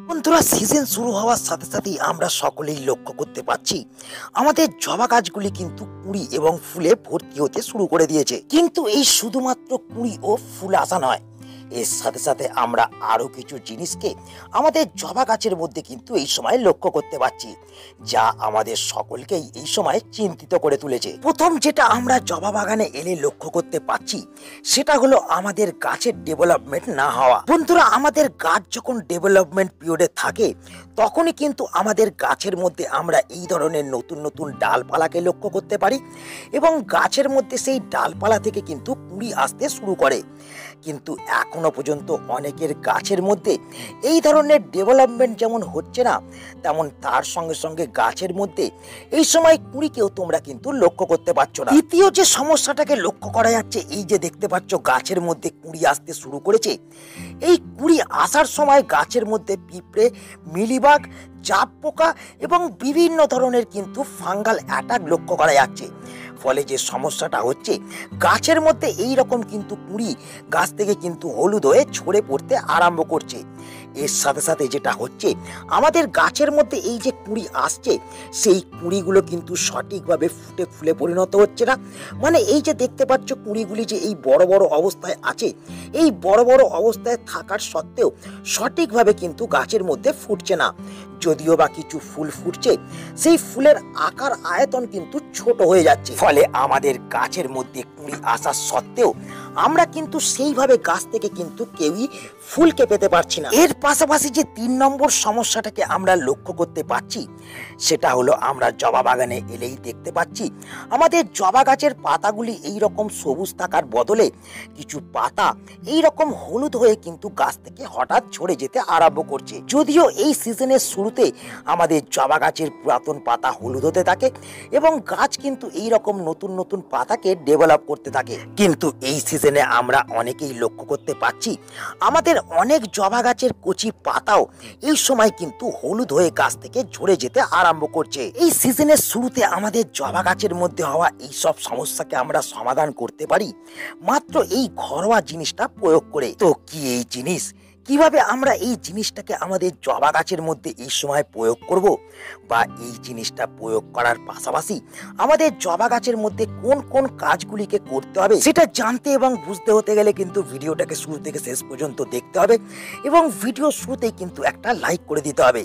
বন্ধুরা, সিজন শুরু হওয়ার সাথে সাথেই আমরা সকলেই লক্ষ্য করতে পারছি আমাদের জবা গাছগুলি কিন্তু কুঁড়ি এবং ফুলে ভর্তি হতে শুরু করে দিয়েছে। কিন্তু এই শুধুমাত্র কুঁড়ি ও ফুল আসা নয়, এর সাথে সাথে আমরা আরো কিছু জিনিসকে আমাদের জবা গাছের মধ্যে কিন্তু এই সময় লক্ষ্য করতে পারছি, যা আমাদের সকলকেই এই সময় চিন্তিত করে তুলেছে। প্রথম যেটা আমরা জবা বাগানে এলে লক্ষ্য করতে পারছি সেটা হলো আমাদের গাছের ডেভেলপমেন্ট না হওয়া। বন্ধুরা, আমাদের গাছ যখন ডেভেলপমেন্ট পিরিয়ডে থাকে তখনই কিন্তু আমাদের গাছের মধ্যে আমরা এই ধরনের নতুন নতুন ডালপালাকে লক্ষ্য করতে পারি এবং গাছের মধ্যে সেই ডালপালা থেকে কিন্তু কুঁড়ি আসতে শুরু করে। কিন্তু এখনো পর্যন্ত অনেকের গাছের মধ্যে এই ধরনের ডেভেলপমেন্ট যেমন হচ্ছে না, তেমন তার সঙ্গে সঙ্গে গাছের মধ্যে এই সময় কুঁড়িকেও তোমরা কিন্তু লক্ষ্য করতে পারছো না। দ্বিতীয় যে সমস্যাটাকে লক্ষ্য করা যাচ্ছে, এই যে দেখতে পাচ্ছ গাছের মধ্যে কুঁড়ি আসতে শুরু করেছে, এই কুঁড়ি আসার সময় গাছের মধ্যে পিঁপড়ে, মিলিবাগ, জাপ পোকা এবং বিভিন্ন ধরনের কিন্তু ফাঙ্গাল অ্যাটাক লক্ষ্য করা যাচ্ছে। ফলে যে সমস্যাটা হচ্ছে, গাছের মধ্যে এই রকম কিন্তু কুঁড়ি গাছ থেকে কিন্তু হলুদ হয়ে ঝরে পড়তে আরম্ভ করছে। এর সাথে সাথে যেটা হচ্ছে, আমাদের গাছের মধ্যে এই যে কুঁড়ি আসছে, সেই কুঁড়িগুলো কিন্তু সঠিকভাবে ফুটে ফুলে পরিণত হচ্ছে না। মানে এই যে দেখতে পাচ্ছ কুঁড়িগুলি যে এই বড় বড় অবস্থায় আছে, এই বড় বড় অবস্থায় থাকার সত্ত্বেও সঠিকভাবে কিন্তু গাছের মধ্যে ফুটছে না। যদিও বা কিছু ফুল ফুটছে, সেই ফুলের আকার আয়তন কিন্তু ছোট হয়ে যাচ্ছে। ফলে আমাদের গাছের মধ্যে কুঁড়ি আসা সত্ত্বেও আমরা কিন্তু সেইভাবে গাছ থেকে কিন্তু কেউই ফুলকে পেতে পারছি না। এর পাশাপাশি যে 3 নম্বর সমস্যাটাকে আমরা লক্ষ্য করতে পারছি, সেটা হলো আমরা জবা বাগানে এলেই দেখতে পাচ্ছি আমাদের জবা গাছের পাতাগুলি এই রকম সবুজ থাকার বদলে কিছু পাতা এই রকম হলুদ হয়ে কিন্তু গাছ থেকে হঠাৎ ঝরে যেতে আরম্ভ করছে। যদিও এই সিজনের শুরুতে আমাদের জবা গাছের পুরাতন পাতা হলুদ হতে থাকে এবং গাছ কিন্তু এই রকম নতুন নতুন পাতাকে ডেভেলপ করতে থাকে, কিন্তু এই সিজনে আমরা অনেকেই লক্ষ্য করতে পারছি আমাদের অনেক জবা গাছের কচি পাতাও এই সময় কিন্তু হলুদ হয়ে গাছ থেকে ঝরে যেতে আরম্ভ করছে। এই সিজনের শুরুতে আমাদের জবা গাছের মধ্যে হওয়া এই সব সমস্যাকে আমরা সমাধান করতে পারি মাত্র এই ঘরোয়া জিনিসটা প্রয়োগ করে। তো কি এই জিনিস, কিভাবে আমরা এই জিনিসটাকে আমাদের জবা গাছের মধ্যে এই সময় প্রয়োগ করব, বা এই জিনিসটা প্রয়োগ করার পাশাপাশি আমাদের জবা গাছের মধ্যে কোন কোন কাজগুলিকে করতে হবে, সেটা জানতে এবং বুঝতে হতে গেলে কিন্তু ভিডিওটাকে শুরু থেকে শেষ পর্যন্ত দেখতে হবে এবং ভিডিও শুরুতেই কিন্তু একটা লাইক করে দিতে হবে।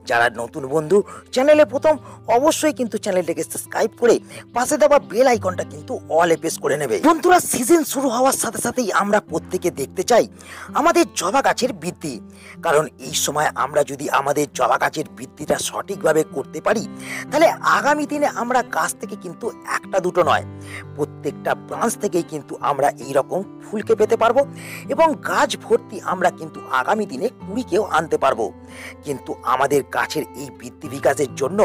যারা নতুন বন্ধু, চ্যানেলে প্রথম, অবশ্যই কিন্তু চ্যানেলটাকে সাবস্ক্রাইব করে পাশে দেওয়া বেল আইকনটা কিন্তু অলে প্রেস করে নেবে। বন্ধুরা, সিজন শুরু হওয়ার সাথে সাথেই আমরা প্রত্যেকে দেখতে চাই আমাদের জবা গাছের বৃদ্ধি, কারণ এই সময় আমরা যদি আমাদের জবা গাছের বৃদ্ধিটা সঠিকভাবে করতে পারি, তাহলে আগামী দিনে আমরা গাছ থেকে কিন্তু একটা দুটো নয়, প্রত্যেকটা ব্রাঞ্চ থেকেই কিন্তু আমরা এই রকম ফুলকে পেতে পারবো এবং গাছ ভর্তি আমরা কিন্তু আগামী দিনে কুঁড়িকেও আনতে পারবো। কিন্তু আমাদের গাছের এই বৃদ্ধি বিকাশের জন্য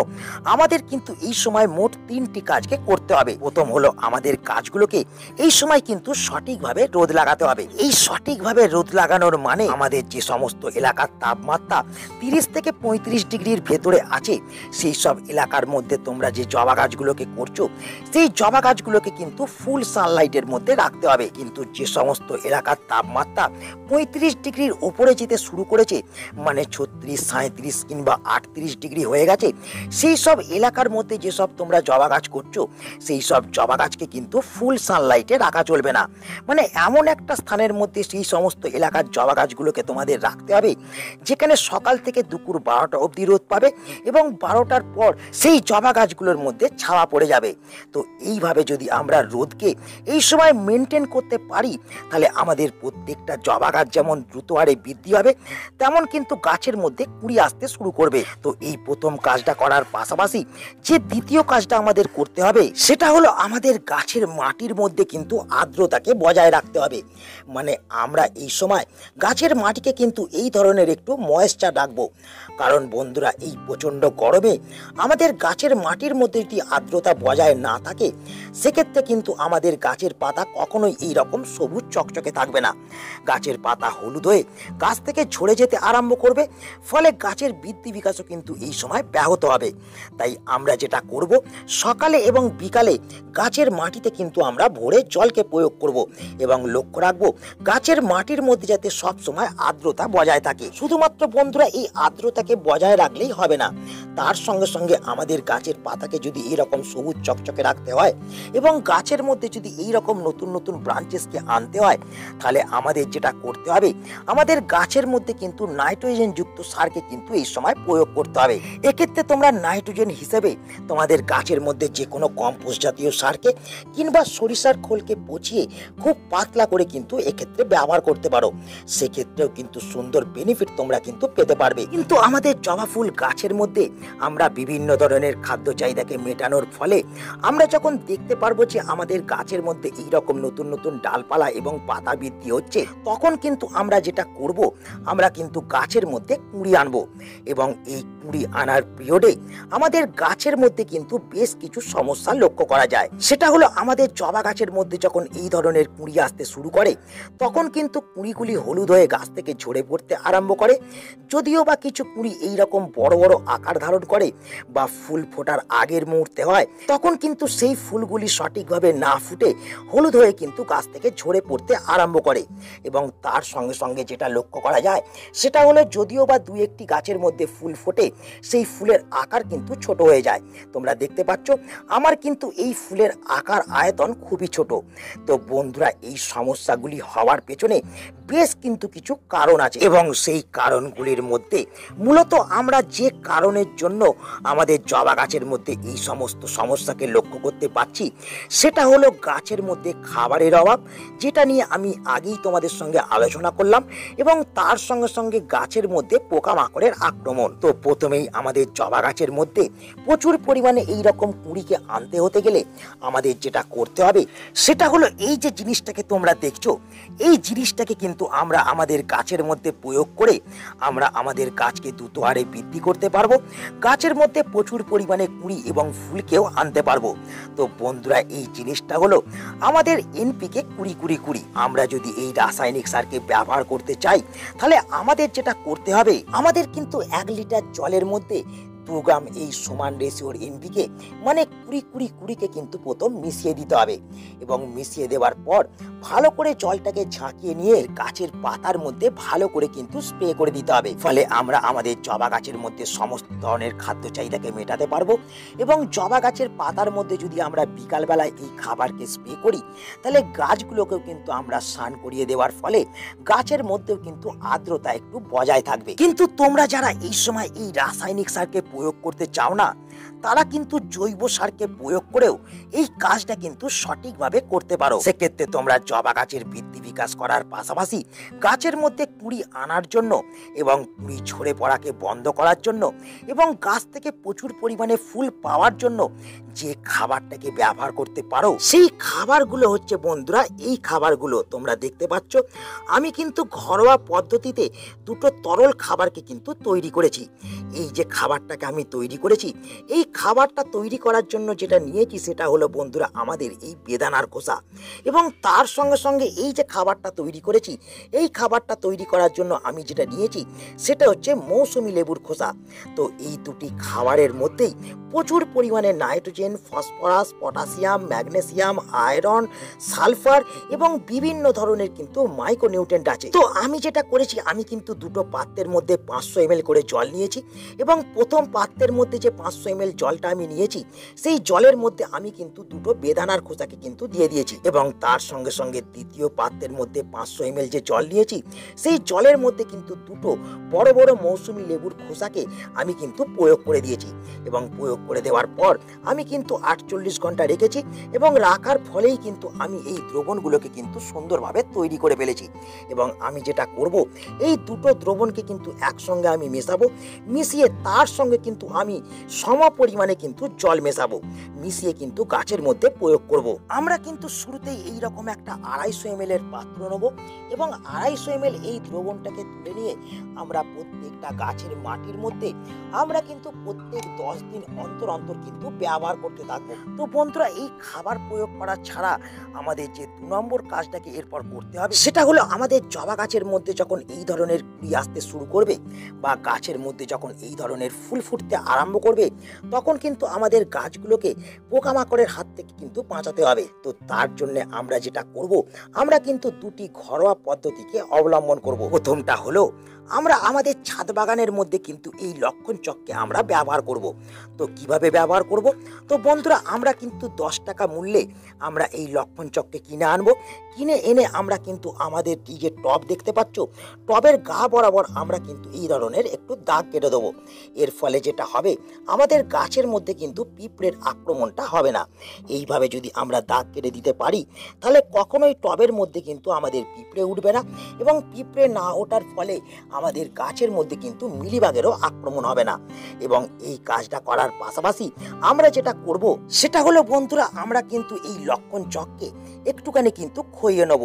আমাদের কিন্তু এই সময় মোট 3টি কাজকে করতে হবে। প্রথম হলো আমাদের গাছগুলোকে এই সময় কিন্তু সঠিকভাবে রোদ লাগাতে হবে। এই সঠিকভাবে রোদ লাগানোর মানে আমাদের যে সমস্ত এলাকার তাপমাত্রা 30 থেকে 35 ডিগ্রির ভেতরে আছে, সেই সব এলাকার মধ্যে তোমরা যে জবা গাছগুলোকে করছো, সেই জবা গাছগুলোকে কিন্তু ফুল সানলাইটের মধ্যে রাখতে হবে। কিন্তু যে সমস্ত এলাকার তাপমাত্রা 35 ডিগ্রির উপরে যেতে শুরু করেছে, মানে 36, 37 কিংবা 38 ডিগ্রি হয়ে গেছে, সেই সব এলাকার মধ্যে যেসব তোমরা জবা গাছ করছো, সেই সব জবা গাছকে কিন্তু ফুল সানলাইটে রাখা চলবে না। মানে এমন একটা স্থানের মধ্যে সেই সমস্ত এলাকার জবা গাছগুলোকে তোমাদের রাখতে হবে যেখানে সকাল থেকে দুপুর 12টা অবধি রোদ পাবে এবং 12টার পর সেই জবা গাছগুলোর মধ্যে ছাওয়া পড়ে যাবে। তো এইভাবে যদি আমরা রোদকে এই সময় মেনটেন করতে পারি, তাহলে আমাদের প্রত্যেকটা জবা গাছ যেমন দ্রুত হারে বৃদ্ধি হবে, তেমন কিন্তু গাছের মধ্যে কুঁড়ি আসতে শুরু করবে। তো এই প্রথম কাজটা করার পাশাপাশি যে দ্বিতীয় কাজটা আমাদের করতে হবে, সেটা হলো আমাদের গাছের মাটির মধ্যে কিন্তু আর্দ্রতাকে বজায় রাখতে হবে। মানে আমরা এই সময় গাছের মাটিকে কিন্তু এই ধরনের একটু ময়েশ্চার রাখবো, কারণ বন্ধুরা, এই প্রচন্ড গরমে আমাদের গাছের মাটির মধ্যে যদি আর্দ্রতা বজায় না থাকে, সেক্ষেত্রে সেক্ষেত্রে কিন্তু আমাদের গাছের পাতা কখনোই এই রকম সবুজ চকচকে থাকবে না। গাছের পাতা হলুদ হয়ে গাছ থেকে ঝরে যেতে আরম্ভ করবে, ফলে গাছের বৃদ্ধি বিকাশও কিন্তু এই সময় ব্যাহত হবে। তাই আমরা যেটা করব, সকালে এবং বিকালে গাছের মাটিতে কিন্তু আমরা ভোরে জলকে প্রয়োগ করব এবং লক্ষ্য রাখবো গাছের মাটির মধ্যে যাতে সব সময় আর্দ্রতা বজায় থাকে। শুধুমাত্র বন্ধুরা এই আর্দ্রতাকে বজায় রাখলেই হবে না, তার সঙ্গে সঙ্গে আমাদের গাছের পাতাকে যদি এরকম সবুজ চকচকে রাখতে হয় এবং গাছের মধ্যে যদি এই রকম নতুন নতুন ব্রাঞ্চেসকে আনতে হয়, তাহলে আমাদের যেটা করতে হবে, আমাদের গাছের মধ্যে কিন্তু নাইট্রোজেন যুক্ত সারকে কিন্তু এই সময় প্রয়োগ করতে হবে। এক্ষেত্রে তোমরা নাইট্রোজেন হিসেবে তোমাদের গাছের মধ্যে যে কোনো কম্পোস্ট জাতীয় সারকে কিংবা সরিষার খোলকে পচিয়ে খুব পাতলা করে কিন্তু এক্ষেত্রে ব্যবহার করতে পারো। সেক্ষেত্রেও কিন্তু সুন্দর বেনিফিট তোমরা কিন্তু পেতে পারবে। কিন্তু আমাদের জবা ফুল গাছের মধ্যে আমরা বিভিন্ন ধরনের খাদ্য চাহিদাকে মেটানোর ফলে আমরা যখন দেখতে পারবো যে আমাদের গাছের মধ্যে এইরকম নতুন নতুন ডালপালা এবং পাতা বৃদ্ধি হচ্ছে, তখন কিন্তু আমরা যেটা করব, আমরা কিন্তু গাছের মধ্যে কুঁড়ি আনবো এবং এই কুঁড়ি আনার পিরিয়ডে আমাদের গাছের মধ্যে কিন্তু বেশ কিছু সমস্যা লক্ষ্য করা যায়। সেটা হলো আমাদের জবা গাছের মধ্যে যখন এই ধরনের কুঁড়ি আসতে শুরু করে, তখন কিন্তু কুঁড়িগুলি হলুদ হয়ে গাছ থেকে ঝরে পড়তে আরম্ভ করে। যদিও বা কিছু কুঁড়ি এইরকম বড় বড় আকার ধারণ করে বা ফুল ফোটার আগের মুহূর্তে হয়, তখন কিন্তু সেই ফুলগুলি সঠিকভাবে না ফুটে হলুদ হয়ে কিন্তু গাছ থেকে ঝরে পড়তে আরম্ভ করে। এবং তার সঙ্গে সঙ্গে যেটা লক্ষ্য করা যায়, সেটা হলো যদিও বা দু একটি গাছের মধ্যে ফুল ফোটে, সেই ফুলের আকার কিন্তু ছোট হয়ে যায়। তোমরা দেখতে পাচ্ছ আমার কিন্তু এই ফুলের আকার আয়তন খুবই ছোট। তো বন্ধুরা, এই সমস্যাগুলি হওয়ার পেছনে বেশ কিন্তু কিছু কারণ আছে এবং সেই কারণগুলির মধ্যে মূলত আমরা যে কারণের জন্য আমাদের জবা গাছের মধ্যে এই সমস্ত সমস্যাকে লক্ষ্য করতে পারছি, সেটা হলো গাছের মধ্যে খাবারের অভাব, যেটা নিয়ে আমি আগেই তোমাদের সঙ্গে আলোচনা করলাম, এবং তার সঙ্গে সঙ্গে গাছের মধ্যে পোকামাকড়ের আক্রমণ। তো প্রথমেই আমাদের জবা গাছের মধ্যে প্রচুর পরিমাণে এই রকম কুঁড়িকে আনতে হতে গেলে আমাদের যেটা করতে হবে, সেটা হলো এই যে জিনিসটাকে তোমরা দেখছো, এই জিনিসটাকে কিন্তু আমরা আমাদের গাছের মধ্যে প্রয়োগ করে আমরা আমাদের গাছকে দ্রুত হারে বৃদ্ধি করতে পারবো, গাছের মধ্যে প্রচুর পরিমাণে কুঁড়ি এবং ফুলকেও আনতে পারবো। তো বন্ধুরা, এই জিনিসটা হলো আমাদের এনপিকে 20-20-20। আমরা যদি এই রাসায়নিক সারকে ব্যবহার করতে চাই, তাহলে আমাদের যেটা করতে হবে, আমাদের কিন্তু 1 লিটার জলের মধ্যে 2 গ্রাম এই সমান রেশিওর এনপিকে মানে 20-20-20কে কিন্তু প্রথম মিশিয়ে দিতে হবে এবং মিশিয়ে দেওয়ার পর ভালো করে জলটাকে ঝাঁকিয়ে নিয়ে গাছের পাতার মধ্যে ভালো করে কিন্তু স্প্রে করে দিতে হবে। ফলে আমরা আমাদের জবা গাছের মধ্যে সমস্ত ধরনের খাদ্য চাহিদাকে মেটাতে পারবো। এবং জবা গাছের পাতার মধ্যে যদি আমরা বিকালবেলায় এই খাবারকে স্প্রে করি, তাহলে গাছগুলোকেও কিন্তু আমরা স্নান করিয়ে দেওয়ার ফলে গাছের মধ্যেও কিন্তু আর্দ্রতা একটু বজায় থাকবে। কিন্তু তোমরা যারা এই সময় এই রাসায়নিক সারকে প্রয়োগ করতে চাও না, তারা কিন্তু জৈব সারকে প্রয়োগ করেও এই কাজটা কিন্তু সঠিকভাবে করতে পারো। সেক্ষেত্রে তোমরা জবা গাছের বৃদ্ধি বিকাশ করার পাশাপাশি গাছের মধ্যে কুঁড়ি আনার জন্য এবং কুঁড়ি ঝরে পড়াকে বন্ধ করার জন্য এবং গাছ থেকে প্রচুর পরিমাণে ফুল পাওয়ার জন্য যে খাবারটাকে ব্যবহার করতে পারো, সেই খাবারগুলো হচ্ছে বন্ধুরা এই খাবারগুলো। তোমরা দেখতে পাচ্ছ আমি কিন্তু ঘরোয়া পদ্ধতিতে দুটো তরল খাবারকে কিন্তু তৈরি করেছি। এই যে খাবারটাকে আমি তৈরি করেছি, এই খাবারটা তৈরি করার জন্য যেটা নিয়েছি সেটা হলো বন্ধুরা আমাদের এই বেদানার খোসা, এবং তার সঙ্গে সঙ্গে এই যে খাবারটা তৈরি করেছি, এই খাবারটা তৈরি করার জন্য আমি যেটা নিয়েছি সেটা হচ্ছে মৌসুমী লেবুর খোসা। তো এই দুটি খাবারের মধ্যেই প্রচুর পরিমাণে nitrogen, phosphorus, potassium, magnesium, iron, sulphur এবং বিভিন্ন ধরনের কিন্তু মাইক্রোনিউট্রিয়েন্ট আছে। তো আমি যেটা করেছি, আমি কিন্তু দুটো পাত্রের মধ্যে 500 ml করে জল নিয়েছি এবং প্রথম পাত্রের মধ্যে যে 500 ml জলটা আমি নিয়েছি, সেই জলের মধ্যে আমি কিন্তু দুটো বেদানার খোসাকে কিন্তু দিয়ে দিয়েছি এবং তার সঙ্গে সঙ্গে দ্বিতীয় পাত্রের মধ্যে 500 ml যে জল নিয়েছি, সেই জলের মধ্যে কিন্তু দুটো বড় বড় মৌসুমী লেবুর খোসাকে আমি কিন্তু প্রয়োগ করে দিয়েছি এবং প্রয়োগ করে দেওয়ার পর আমি কিন্তু 48 ঘন্টা রেখেছি এবং রাখার ফলেই কিন্তু আমি এই দ্রবণগুলোকে কিন্তু সুন্দরভাবে তৈরি করে ফেলেছি। এবং আমি যেটা করব, এই দুটো দ্রবণকে কিন্তু একসঙ্গে আমি মেশাবো, মিশিয়ে তার সঙ্গে কিন্তু আমি সম পরিমাণে কিন্তু জল মেশাবো, মিশিয়ে কিন্তু গাছের মধ্যে প্রয়োগ করব। আমরা কিন্তু শুরুতেই এইরকম একটা 250 ml এর পাত্র পাত্র নেব এবং 250 ml এই দ্রবণটাকে তুলে নিয়ে আমরা প্রত্যেকটা গাছের মাটির মধ্যে আমরা কিন্তু প্রত্যেক 10 দিন অন্তর অন্তর কিন্তু ব্যবহার করতে থাকবো। তো বন্ধুরা, এই খাবার প্রয়োগ করা ছাড়া আমাদের যে 2 নম্বর কাজটাকে এরপর করতে হবে সেটা হলো আমাদের জবা গাছের মধ্যে যখন এই ধরনের কুড়ি আসতে শুরু করবে বা গাছের মধ্যে যখন এই ধরনের ফুল ফুটতে আরম্ভ করবে, তখন কিন্তু আমাদের গাছগুলোকে পোকামাকড়ের হাত থেকে কিন্তু বাঁচাতে হবে। তো তার জন্য আমরা যেটা করব, আমরা কিন্তু দুটি ঘরোয়া পদ্ধতিকে অবলম্বন করব। প্রথমটা হলো আমরা আমাদের ছাদ বাগানের মধ্যে কিন্তু এই লক্ষণ চককে আমরা ব্যবহার করব। তো কিভাবে ব্যবহার করব? তো বন্ধুরা, আমরা কিন্তু 10 টাকা মূল্যে আমরা এই লক্ষণ চককে কিনে আনবো। কিনে এনে আমরা কিন্তু আমাদের এই যে টব দেখতে পাচ্ছ, টবের গা বরাবর আমরা কিন্তু এই ধরনের একটু দাগ কেটে দেবো। এর ফলে যেটা হবে, আমাদের গাছের মধ্যে কিন্তু পিঁপড়ের আক্রমণটা হবে না। এইভাবে যদি আমরা দাগ কেটে দিতে পারি, তাহলে কখনোই টবের মধ্যে কিন্তু আমাদের পিঁপড়ে উঠবে না এবং পিঁপড়ে না ওঠার ফলে আমাদের গাছের মধ্যে কিন্তু মিলিবাগেরও আক্রমণ হবে না। এবং এই কাজটা করার পাশাপাশি আমরা যেটা করব সেটা হলো বন্ধুরা, আমরা কিন্তু এই লক্ষণ চককে একটুখানি কিন্তু খইয়ে নেব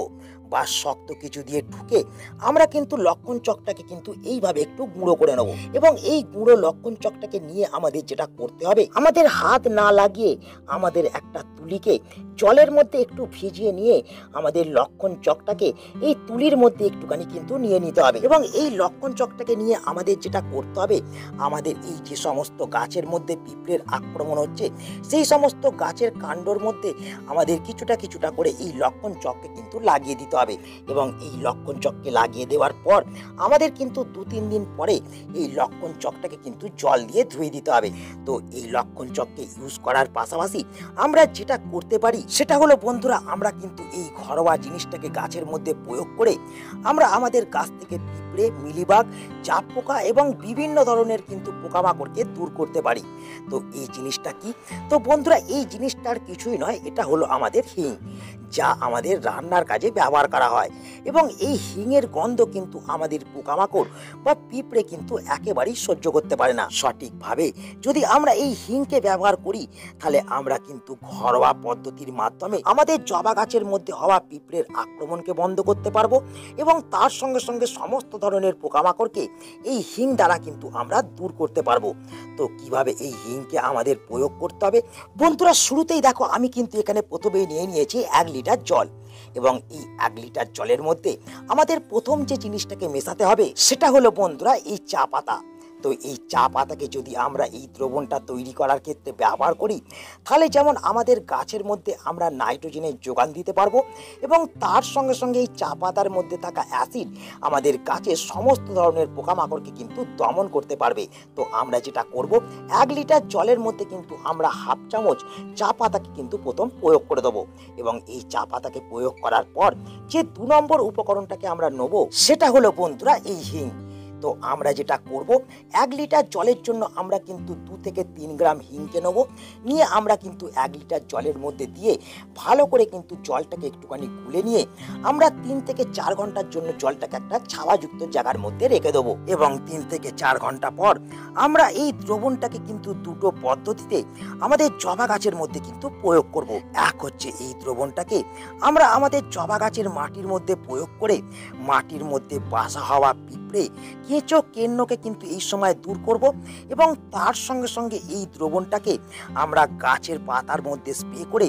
বা শক্ত কিছু দিয়ে ঢুকে আমরা কিন্তু লক্ষণ চকটাকে কিন্তু এইভাবে একটু গুঁড়ো করে নেব। এবং এই গুঁড়ো লক্ষণ চকটাকে নিয়ে আমাদের যেটা করতে হবে, আমাদের হাত না লাগিয়ে আমাদের একটা তুলিকে জলের মধ্যে একটু ভিজিয়ে নিয়ে আমাদের লক্ষণ চকটাকে এই তুলির মধ্যে একটুখানি কিন্তু নিয়ে নিতে হবে। এবং এই লক্ষণ চকটাকে নিয়ে আমাদের যেটা করতে হবে, আমাদের এই যে সমস্ত গাছের মধ্যে পিঁপড়ের আক্রমণ হচ্ছে সেই সমস্ত গাছের কাণ্ডর মধ্যে আমাদের কিছুটা কিছুটা করে এই লক্ষণ চককে কিন্তু লাগিয়ে দিতে হবে। এবং এই লক্ষণ চককে লাগিয়ে দেওয়ার পর আমাদের কিন্তু 2-3 দিন পরে এই লক্ষণ চকটাকে কিন্তু জল দিয়ে ধুয়ে দিতে হবে। তো এই লক্ষণ চককে ইউজ করার পাশাপাশি আমরা যেটা করতে পারি সেটা হলো বন্ধুরা, আমরা কিন্তু এই ঘরোয়া জিনিসটাকে গাছের মধ্যে প্রয়োগ করে আমরা আমাদের গাছ থেকে পিঁপড়ে, মিলিবাগ, চাপ পোকা এবং বিভিন্ন ধরনের কিন্তু পোকামাকড়কে দূর করতে পারি। তো এই জিনিসটা কি? তো বন্ধুরা, এই জিনিসটার কিছুই নয়, এটা হলো আমাদের হিং, যা আমাদের রান্নার কাজে ব্যবহার করা হয়। এবং এই হিঙের গন্ধ কিন্তু আমাদের পোকামাকড় বা পিঁপড়ে কিন্তু একেবারেই সহ্য করতে পারে না। সঠিকভাবে যদি আমরা এই হিংকে ব্যবহার করি, তাহলে আমরা কিন্তু ঘরোয়া পদ্ধতির মাধ্যমে আমাদের জবা গাছের মধ্যে হওয়া পিঁপড়ের আক্রমণকে বন্ধ করতে পারবো এবং তার সঙ্গে সঙ্গে সমস্ত ধরনের পোকামাকড়কে এই হিং দ্বারা কিন্তু আমরা দূর করতে পারবো। তো কিভাবে এই হিংকে আমাদের প্রয়োগ করতে হবে বন্ধুরা, শুরুতেই দেখো আমি কিন্তু এখানে প্রথমেই নিয়ে নিয়েছি 1 লিটার জল। এবং এই 1 লিটার জলের মধ্যে আমাদের প্রথম যে জিনিসটাকে মেশাতে হবে সেটা হলো বন্ধুরা এই চা পাতা। তো এই চা পাতাকে যদি আমরা এই দ্রবণটা তৈরি করার ক্ষেত্রে ব্যবহার করি, তাহলে যেমন আমাদের গাছের মধ্যে আমরা নাইট্রোজেনের যোগান দিতে পারবো এবং তার সঙ্গে সঙ্গে এই চা পাতার মধ্যে থাকা অ্যাসিড আমাদের গাছের সমস্ত ধরনের পোকামাকড়কে কিন্তু দমন করতে পারবে। তো আমরা যেটা করব, 1 লিটার জলের মধ্যে কিন্তু আমরা 1/2 চামচ চা পাতাকে কিন্তু প্রথম প্রয়োগ করে দেবো। এবং এই চা পাতাকে প্রয়োগ করার পর যে 2 নম্বর উপকরণটাকে আমরা নেব সেটা হলো বন্ধুরা এই হিং। তো আমরা যেটা করব, 1 লিটার জলের জন্য আমরা কিন্তু 2 থেকে 3 গ্রাম হিংকে নেব। নিয়ে আমরা কিন্তু 1 লিটার জলের মধ্যে দিয়ে ভালো করে কিন্তু জলটাকে একটুখানি গুলে নিয়ে আমরা 3 থেকে 4 ঘন্টার জন্য জলটাকে একটা ছাওয়াযুক্ত জায়গার মধ্যে রেখে দেবো। এবং 3 থেকে 4 ঘন্টা পর আমরা এই দ্রবণটাকে কিন্তু দুটো পদ্ধতিতে আমাদের জবা গাছের মধ্যে কিন্তু প্রয়োগ করব। এক হচ্ছে এই দ্রবণটাকে আমরা আমাদের জবা গাছের মাটির মধ্যে প্রয়োগ করে মাটির মধ্যে বাসা হওয়া পিঁপড়ে, কেঁচো, কেন্নকে কিন্তু এই সময় দূর করব। এবং তার সঙ্গে সঙ্গে এই দ্রবণটাকে আমরা গাছের পাতার মধ্যে স্প্রে করে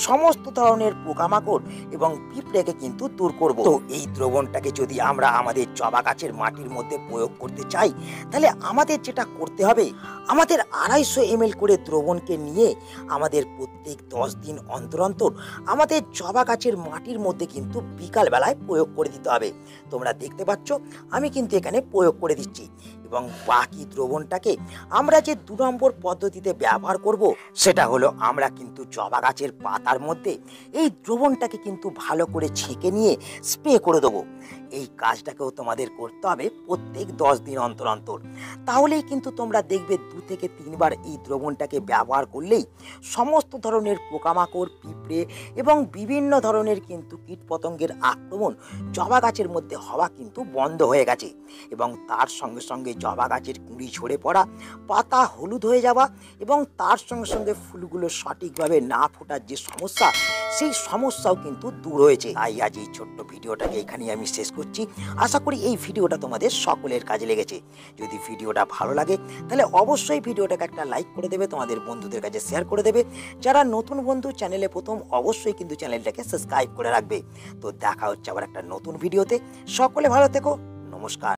সমস্ত ধরনের পোকামাকড় এবং পিঁপড়েকে কিন্তু দূর করব। তো এই দ্রবণটাকে যদি আমরা আমাদের জবা গাছের মাটির মধ্যে প্রয়োগ করতে চাই, তাহলে আমাদের যেটা করতে হবে, আমাদের 250 ml করে দ্রবণকে নিয়ে আমাদের প্রত্যেক 10 দিন অন্তর অন্তর আমাদের জবা গাছের মাটির মধ্যে কিন্তু বিকাল বেলায় প্রয়োগ করে দিতে হবে। তোমরা দেখতে পাচ্ছ আমি কিন্তু এখানে প্রয়োগ করে দিচ্ছি। এবং বাকি দ্রবণটাকে আমরা যে 2 নম্বর পদ্ধতিতে ব্যবহার করব সেটা হলো আমরা কিন্তু জবা গাছের পাতার মধ্যে এই দ্রবণটাকে কিন্তু ভালো করে ছেঁকে নিয়ে স্প্রে করে দেবো। এই কাজটাকেও তোমাদের করতে হবে প্রত্যেক 10 দিন অন্তর অন্তর। তাহলেই কিন্তু তোমরা দেখবে 2 থেকে 3 বার এই দ্রবণটাকে ব্যবহার করলেই সমস্ত ধরনের পোকামাকড়, পিঁপড়ে এবং বিভিন্ন ধরনের কিন্তু কীটপতঙ্গের আক্রমণ জবা গাছের মধ্যে হওয়া কিন্তু বন্ধ হয়ে গেছে। এবং তার সঙ্গে সঙ্গে জবা গাছের কুঁড়ি ঝরে পড়া, পাতা হলুদ হয়ে যাওয়া এবং তার সঙ্গে সঙ্গে ফুলগুলো সঠিকভাবে না ফোটার যে সমস্যা, সেই সমস্যাও কিন্তু দূর হয়েছে। তাই আজ এই ছোট্ট ভিডিওটাকে এখানেই আমি শেষ করছি। আশা করি এই ভিডিওটা তোমাদের সকলের কাজে লেগেছে। যদি ভিডিওটা ভালো লাগে তাহলে অবশ্যই ভিডিওটাকে একটা লাইক করে দেবে, তোমাদের বন্ধুদের কাছে শেয়ার করে দেবে। যারা নতুন বন্ধু চ্যানেলে প্রথম, অবশ্যই কিন্তু চ্যানেলটাকে সাবস্ক্রাইব করে রাখবে। তো দেখা হচ্ছে আবার একটা নতুন ভিডিওতে। সকলে ভালো থেকো, নমস্কার।